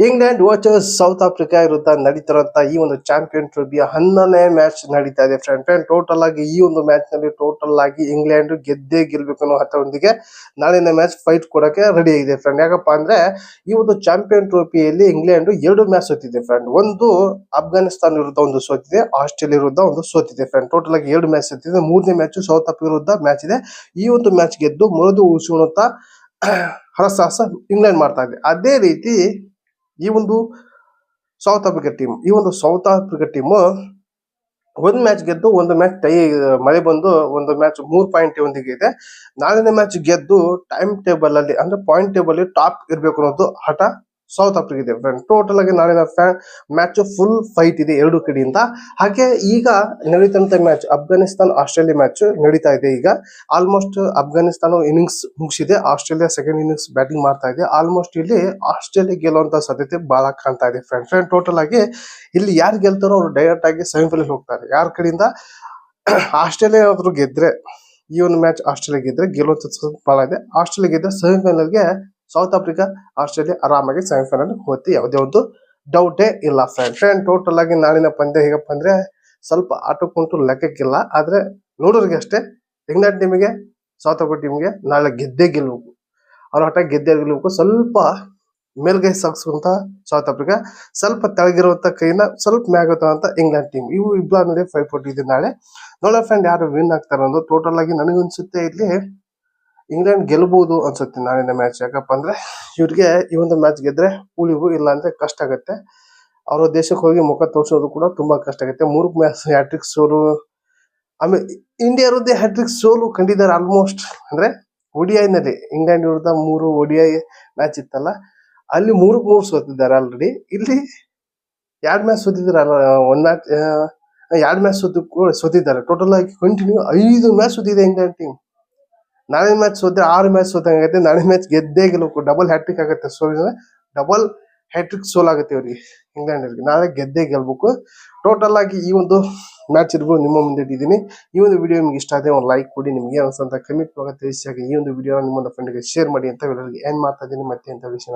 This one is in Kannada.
ಇಂಗ್ಲೆಂಡ್ ವರ್ಸಸ್ ಸೌತ್ ಆಫ್ರಿಕಾ ವಿರುದ್ಧ ನಡೀತಿರುವಂತ ಈ ಒಂದು ಚಾಂಪಿಯನ್ ಟ್ರೋಫಿಯ 11ನೇ ಮ್ಯಾಚ್ ನಡೀತಾ ಇದೆ ಫ್ರೆಂಡ್. ಟೋಟಲ್ ಆಗಿ ಈ ಒಂದು ಮ್ಯಾಚ್ ನಲ್ಲಿ ಟೋಟಲ್ ಆಗಿ ಇಂಗ್ಲೆಂಡ್ ಗೆದ್ದೇ ಗೆಲ್ಬೇಕು ಅನ್ನೋ ಹಠದೊಂದಿಗೆ ನಾಳಿನ ಮ್ಯಾಚ್ ಫೈಟ್ ಕೊಡಕ್ಕೆ ರೆಡಿ ಆಗಿದೆ ಫ್ರೆಂಡ್. ಯಾಕಪ್ಪ ಅಂದ್ರೆ ಈ ಒಂದು ಚಾಂಪಿಯನ್ ಟ್ರೋಫಿಯಲ್ಲಿ ಇಂಗ್ಲೆಂಡ್ 2 ಮ್ಯಾಚ್ ಸೋತಿದೆ ಫ್ರೆಂಡ್. ಒಂದು ಅಫ್ಘಾನಿಸ್ತಾನ ವಿರುದ್ಧ ಒಂದು ಸೋತಿದೆ, ಆಸ್ಟ್ರೇಲಿಯಾ ವಿರುದ್ಧ ಒಂದು ಸೋತಿದೆ ಫ್ರೆಂಡ್. ಟೋಟಲ್ ಆಗಿ 2 ಮ್ಯಾಚ್ ಸೋತಿದೆ. 3ನೇ ಮ್ಯಾಚ್ ಸೌತ್ ಆಫ್ರಿಕಾ ವಿರುದ್ಧ ಮ್ಯಾಚ್ ಇದೆ. ಈ ಒಂದು ಮ್ಯಾಚ್ ಗೆದ್ದು ಮರುದು ಉಳಿಸುವಂತ ಹರಸಾಹಸ ಇಂಗ್ಲೆಂಡ್ ಮಾಡ್ತಾ ಇದೆ. ಅದೇ ರೀತಿ ಈ ಒಂದು ಸೌತ್ ಆಫ್ರಿಕಾ ಟೀಮ್ ಒಂದು ಮ್ಯಾಚ್ ಗೆದ್ದು ಒಂದು ಮ್ಯಾಚ್ ಟೈ ಮಳೆ ಬಂದು ಒಂದು ಮ್ಯಾಚ್ 3 ಪಾಯಿಂಟ್ ಒಂದಿಗೆ ಇದೆ. ನಾಳಿನ ಮ್ಯಾಚ್ ಗೆದ್ದು ಟೈಮ್ ಟೇಬಲ್ ಅಲ್ಲಿ ಅಂದ್ರೆ ಪಾಯಿಂಟ್ ಟೇಬಲ್ ಟಾಪ್ ಇರಬೇಕು ಅನ್ನೋದು ಹಠ ಸೌತ್ ಆಫ್ರಿಕಾ ಇದೆ ಫ್ರೆಂಡ್. ಟೋಟಲ್ ಆಗಿ ನಾಳಿನ ಮ್ಯಾಚ್ ಫುಲ್ ಫೈಟ್ ಇದೆ 2 ಕಡೆಯಿಂದ. ಹಾಗೆ ಈಗ ನಡೀತಂತ ಮ್ಯಾಚ್ ಅಫ್ಘಾನಿಸ್ತಾನ್ ಆಸ್ಟ್ರೇಲಿಯಾ ಮ್ಯಾಚ್ ನಡೀತಾ ಇದೆ. ಈಗ ಆಲ್ಮೋಸ್ಟ್ ಅಫ್ಘಾನಿಸ್ತಾನ ಇನ್ನಿಂಗ್ಸ್ ಮುಗಿಸಿದೆ, ಆಸ್ಟ್ರೇಲಿಯಾ ಸೆಕೆಂಡ್ ಇನ್ನಿಂಗ್ಸ್ ಬ್ಯಾಟಿಂಗ್ ಮಾಡ್ತಾ ಇದೆ. ಆಲ್ಮೋಸ್ಟ್ ಇಲ್ಲಿ ಆಸ್ಟ್ರೇಲಿಯಾ ಗೆಲ್ಲುವಂತ ಸಾಧ್ಯತೆ ಬಹಳ ಕಾಣ್ತಾ ಇದೆ ಫ್ರೆಂಡ್. ಟೋಟಲ್ ಆಗಿ ಇಲ್ಲಿ ಯಾರು ಗೆಲ್ತಾರೋ ಅವ್ರು ಡೈರೆಕ್ಟ್ ಆಗಿ ಸೆಮಿಫೈನಲ್ ಹೋಗ್ತಾರೆ. ಯಾರ ಕಡೆಯಿಂದ ಆಸ್ಟ್ರೇಲಿಯಾ ಏನಾದ್ರು ಗೆದ್ರೆ ಈ ಒಂದು ಮ್ಯಾಚ್ ಆಸ್ಟ್ರೇಲಿಯಾ ಗೆದ್ರೆ ಗೆಲ್ಲುವಂತ ಬಹಳ ಇದೆ. ಆಸ್ಟ್ರೇಲಿಯಾ ಗೆದ್ರೆ ಸೆಮಿಫೈನಲ್ಗೆ ಸೌತ್ ಆಫ್ರಿಕಾ ಆಸ್ಟ್ರೇಲಿಯಾ ಆರಾಮಾಗಿ ಸೆಮಿಫೈನಲ್ ಹೋಗ್ತಿ, ಯಾವುದೇ ಒಂದು ಡೌಟೇ ಇಲ್ಲ ಫ್ರೆಂಡ್. ಟೋಟಲ್ ಆಗಿ ನಾಳಿನ ಪಂದ್ಯ ಹೇಗಪ್ಪ ಅಂದ್ರೆ ಸ್ವಲ್ಪ ಆಟಕ್ಕುಂಟು ಲೆಕ್ಕಕ್ಕಿಲ್ಲ, ಆದ್ರೆ ನೋಡೋರಿಗೆ ಅಷ್ಟೇ. ಇಂಗ್ಲೆಂಡ್ ಟೀಮಿಗೆ ಸೌತ್ ಆಫ್ರಿಕಾ ಟೀಮ್ಗೆ ನಾಳೆ ಗೆದ್ದೇ ಗೆಲ್ಲಬೇಕು, ಅವ್ರ ಆಟ ಗೆದ್ದೇ ಗೆಲ್ಲಬೇಕು. ಸ್ವಲ್ಪ ಮೇಲ್ಗೈ ಸಾಗಿಸುವಂತ ಸೌತ್ ಆಫ್ರಿಕಾ, ಸ್ವಲ್ಪ ತೆಳಗಿರುವಂತ ಕೈನ ಸ್ವಲ್ಪ ಮ್ಯಾಗುತ್ತಂತ ಇಂಗ್ಲೆಂಡ್ ಟೀಮ್. ಇವು ಇಬ್ಬರ ನಡುವೆ ಫೈಟ್ ಕೊಟ್ಟಿದೆ ನಾಳೆ. ನೋಡೋ ಫ್ರೆಂಡ್ ಯಾರು ವಿನ್ ಆಗ್ತಾರೆ ಅನ್ನೋದು. ಟೋಟಲ್ ಆಗಿ ನನಗನ್ಸುತ್ತೆ ಇಲ್ಲಿ ಇಂಗ್ಲೆಂಡ್ ಗೆಲ್ಬಹುದು ಅನ್ಸುತ್ತೆ ನಾಳಿನ ಮ್ಯಾಚ್. ಯಾಕಪ್ಪ ಅಂದ್ರೆ ಇವ್ರಿಗೆ ಈ ಒಂದು ಮ್ಯಾಚ್ ಗೆದ್ರೆ ಉಳಿವು, ಇಲ್ಲ ಅಂದ್ರೆ ಕಷ್ಟ ಆಗುತ್ತೆ. ಅವ್ರ ದೇಶಕ್ಕೆ ಹೋಗಿ ಮುಖ ತೋರಿಸೋದು ಕೂಡ ತುಂಬಾ ಕಷ್ಟ ಆಗುತ್ತೆ. 3 ಮ್ಯಾಚ್ ಹ್ಯಾಟ್ರಿಕ್ ಸೋಲು, ಆಮೇಲೆ ಇಂಡಿಯಾ ವಿರುದ್ಧ ಹ್ಯಾಟ್ರಿಕ್ ಸೋಲು ಕಂಡಿದ್ದಾರೆ ಆಲ್ಮೋಸ್ಟ್. ಅಂದ್ರೆ ODI ನಲ್ಲಿ ಇಂಗ್ಲೆಂಡ್ ವಿರುದ್ಧ 3 ODI ಮ್ಯಾಚ್ ಇತ್ತಲ್ಲ, ಅಲ್ಲಿ 3 ಸೋತಿದ್ದಾರೆ ಆಲ್ರೆಡಿ. ಇಲ್ಲಿ 2 ಮ್ಯಾಚ್ ಸೋತಿದ್ದಾರೆ, ಒಂದ್ ಮ್ಯಾಚ್ 2 ಮ್ಯಾಚ್ ಸೋತಿದ್ದಾರೆ. ಟೋಟಲ್ ಆಗಿ ಕಂಟಿನ್ಯೂ 5 ಮ್ಯಾಚ್ ಸೋತಿದೆ ಇಂಗ್ಲೆಂಡ್ ಟೀಮ್. ನಾಳೆ ಮ್ಯಾಚ್ ಸೋದ್ರೆ 6 ಮ್ಯಾಚ್ ಸೋತಂಗಾಗುತ್ತೆ. ನಾಳೆ ಮ್ಯಾಚ್ ಗೆದ್ದೇ ಗೆಲ್ಲಬೇಕು, ಡಬಲ್ ಹ್ಯಾಟ್ರಿಕ್ ಆಗುತ್ತೆ. ಸೋಲಿದ್ರೆ ಡಬಲ್ ಹ್ಯಾಟ್ರಿಕ್ ಸೋಲ್ ಆಗುತ್ತೆ ಇವರಿಗೆ, ಇಂಗ್ಲೆಂಡ್ ನಾಳೆ ಗೆದ್ದೇ ಗೆಲ್ಬೇಕು. ಟೋಟಲ್ ಆಗಿ ಈ ಒಂದು ಮ್ಯಾಚ್ ಇರ್ಬೋದು ನಿಮ್ಮ ಮುಂದೆ ಇಟ್ಟಿದ್ದೀನಿ. ಈ ಒಂದು ವಿಡಿಯೋ ನಿಮ್ಗೆ ಇಷ್ಟ ಆದ್ರೆ ಒಂದು ಲೈಕ್ ಕೊಡಿ, ನಿಮ್ಗೆ ಅನ್ಸಂತ ಕಮೆಂಟ್ ಒಳಗೆ ತಿಳಿಸಿ. ಈ ಒಂದು ವಿಡಿಯೋ ನಿಮ್ಮ ಫ್ರೆಂಡ್ಗೆ ಶೇರ್ ಮಾಡಿ ಅಂತ ಎಲ್ಲರಿಗೆ ಏನ್ ಮಾಡ್ತಾ ಇದ್ದೀನಿ. ಮತ್ತೆ ಅಂತ ವಿಷಯ